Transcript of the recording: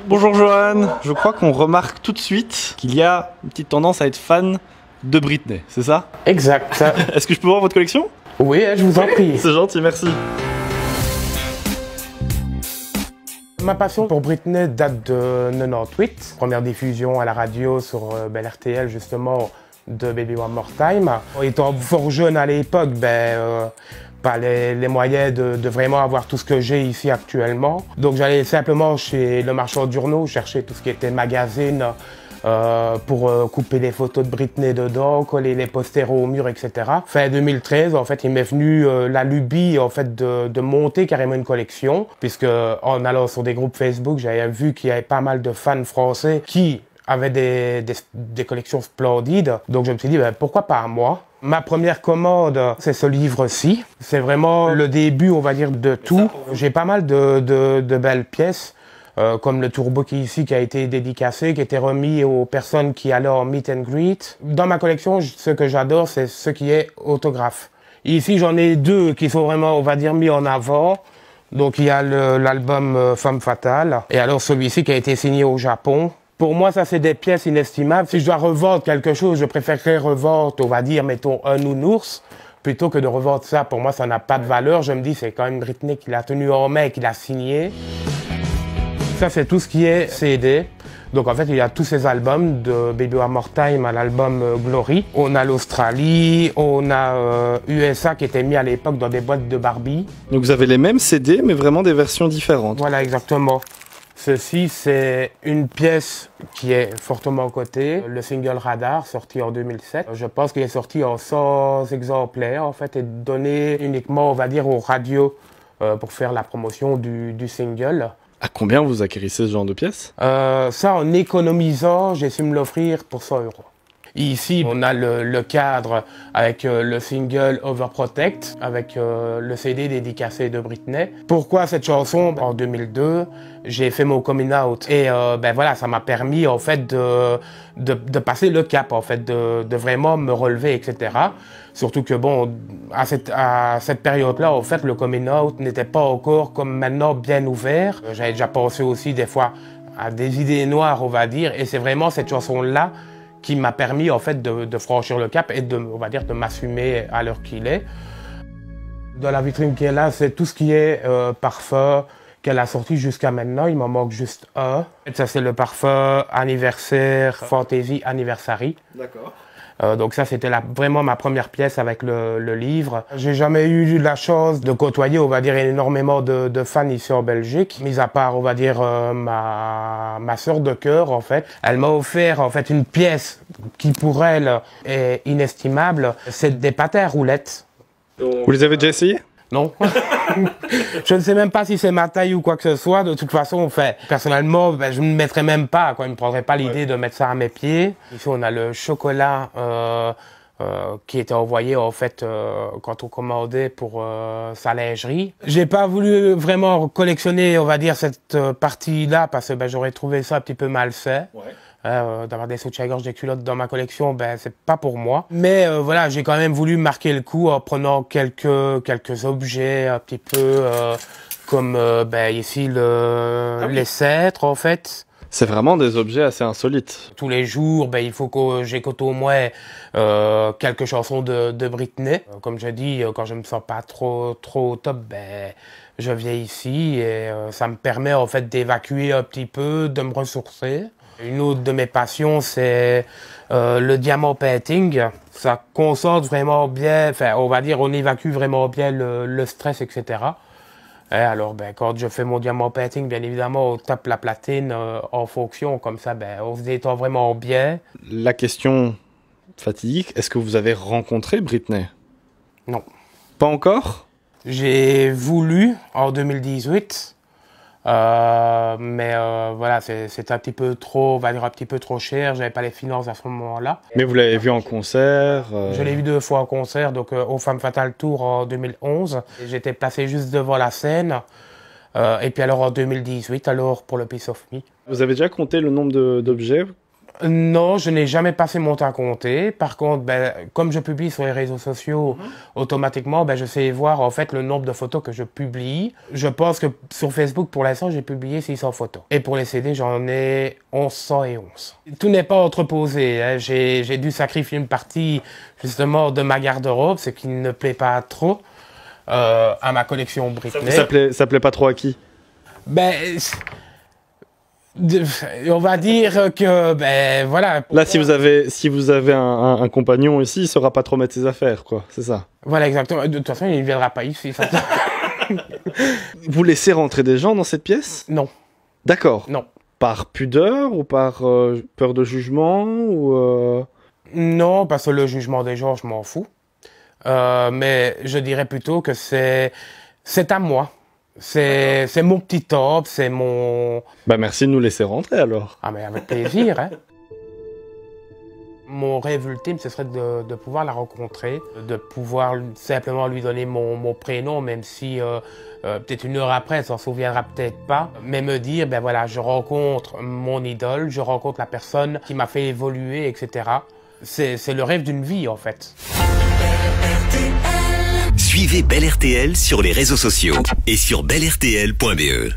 Bonjour Johan, je crois qu'on remarque tout de suite qu'il y a une petite tendance à être fan de Britney, c'est ça? Exact. Est-ce que je peux voir votre collection? Oui, je vous en prie. C'est gentil, merci. Ma passion pour Britney date de 98. Première diffusion à la radio sur RTL justement de Baby One More Time. Étant fort jeune à l'époque, pas les moyens de vraiment avoir tout ce que j'ai ici actuellement. Donc j'allais simplement chez le marchand de journaux chercher tout ce qui était magazine pour couper des photos de Britney dedans, coller les posters au mur, etc. Fin 2013, en fait, il m'est venu la lubie en fait de monter carrément une collection, puisque en allant sur des groupes Facebook, j'avais vu qu'il y avait pas mal de fans français qui avaient des collections splendides. Donc je me suis dit, pourquoi pas moi? Ma première commande, c'est ce livre-ci. C'est vraiment le début, on va dire, de tout. J'ai pas mal de belles pièces. Comme le Turbo qui est ici, qui a été dédicacé, qui a été remis aux personnes qui allaient en meet and greet. Dans ma collection, ce que j'adore, c'est ce qui est autographe. Ici, j'en ai deux qui sont vraiment, on va dire, mis en avant. Donc, il y a l'album Femme Fatale, et alors celui-ci qui a été signé au Japon. Pour moi, ça, c'est des pièces inestimables. Si je dois revendre quelque chose, je préférerais revendre, on va dire, mettons, un nounours, plutôt que de revendre ça. Pour moi, ça n'a pas de valeur. Je me dis, c'est quand même Britney qui l'a tenu en main et qui l'a signé. Ça, c'est tout ce qui est CD. Donc, en fait, il y a tous ces albums, de Baby One More Time à l'album Glory. On a l'Australie, on a USA qui était mis à l'époque dans des boîtes de Barbie. Donc vous avez les mêmes CD, mais vraiment des versions différentes. Voilà, exactement. Ceci, c'est une pièce qui est fortement cotée, le single Radar, sorti en 2007. Je pense qu'il est sorti en 100 exemplaires, en fait, et donné uniquement, on va dire, aux radios pour faire la promotion du single. À combien vous acquérissez ce genre de pièces? Ça, en économisant, j'ai su me l'offrir pour 100 €. Ici, on a le cadre avec le single Overprotect, avec le CD dédicacé de Britney. Pourquoi cette chanson? En 2002, j'ai fait mon coming out. Et voilà, ça m'a permis en fait de passer le cap, en fait, de vraiment me relever, etc. Surtout que bon, à cette période-là, en fait, le coming out n'était pas encore comme maintenant bien ouvert. J'avais déjà pensé aussi des fois à des idées noires, on va dire, et c'est vraiment cette chanson-là qui m'a permis en fait de franchir le cap et on va dire, de m'assumer à l'heure qu'il est. Dans la vitrine qui est là, c'est tout ce qui est parfum qu'elle a sorti jusqu'à maintenant. Il m'en manque juste un. Et ça, c'est le parfum anniversaire Fantasy Anniversary. D'accord. Donc ça, c'était vraiment ma première pièce avec le livre. J'ai jamais eu la chance de côtoyer, on va dire, énormément de fans ici en Belgique. Mis à part, on va dire, ma sœur de cœur, en fait. Elle m'a offert, en fait, une pièce qui, pour elle, est inestimable. C'est des pâtés à roulettes. Vous les avez déjà essayés? Non. Je ne sais même pas si c'est ma taille ou quoi que ce soit. De toute façon, personnellement, je ne me mettrais même pas, quoi. Je ne me prendrais pas l'idée de mettre ça à mes pieds. Ici, on a le chocolat qui était envoyé, en fait, quand on commandait pour sa lingerie. J'ai pas voulu vraiment collectionner, on va dire, cette partie-là, parce que j'aurais trouvé ça un petit peu malsain. Ouais. D'avoir des soutiens-gorge, des culottes dans ma collection, c'est pas pour moi. Mais voilà, j'ai quand même voulu marquer le coup en prenant quelques objets un petit peu comme ici les cèdres, en fait. C'est vraiment des objets assez insolites. Tous les jours, il faut que j'écoute au moins quelques chansons de Britney. Comme je dis, quand je me sens pas trop au top, je viens ici et ça me permet en fait d'évacuer un petit peu, de me ressourcer. Une autre de mes passions, c'est le diamant painting. Ça concentre vraiment bien, on va dire, on évacue vraiment bien le stress, etc. Et alors, quand je fais mon diamant painting, bien évidemment, on tape la platine en fonction, comme ça, on se détend vraiment bien. La question fatidique, est-ce que vous avez rencontré Britney? Non. Pas encore? J'ai voulu en 2018. Voilà, c'était un petit peu trop, on va dire un petit peu trop cher. J'avais pas les finances à ce moment-là. Mais vous l'avez vu en concert? Je l'ai vu 2 fois en concert, donc au Femme Fatale Tour en 2011. J'étais placé juste devant la scène. Et puis alors en 2018, alors pour le Piece of Me. Vous avez déjà compté le nombre d'objets Non, je n'ai jamais passé mon temps à compter. Par contre, ben, comme je publie sur les réseaux sociaux, automatiquement, ben, je sais voir en fait le nombre de photos que je publie. Je pense que sur Facebook, pour l'instant, j'ai publié 600 photos. Et pour les CD, j'en ai 1111. Tout n'est pas entreposé. Hein. J'ai dû sacrifier une partie, justement, de ma garde-robe, ce qui ne plaît pas trop à ma collection Britney. Ça plaît pas trop à qui? Ben... on va dire que, ben voilà. Là, si vous avez un compagnon ici, il saura pas trop mettre ses affaires, quoi. C'est ça. Voilà, exactement. De toute façon, il ne viendra pas ici. Ça. Vous laissez rentrer des gens dans cette pièce? Non. D'accord. Non. Par pudeur ou par peur de jugement ou Non, parce que le jugement des gens, je m'en fous. Mais je dirais plutôt que c'est à moi. C'est mon petit top, c'est mon... Bah merci de nous laisser rentrer alors. Ah mais avec plaisir, hein. Mon rêve ultime, ce serait de pouvoir la rencontrer, de pouvoir simplement lui donner mon prénom, même si peut-être une heure après, elle s'en souviendra peut-être pas, mais me dire, ben voilà, je rencontre mon idole, je rencontre la personne qui m'a fait évoluer, etc. C'est le rêve d'une vie, en fait. Suivez Belle RTL sur les réseaux sociaux et sur bellertl.be.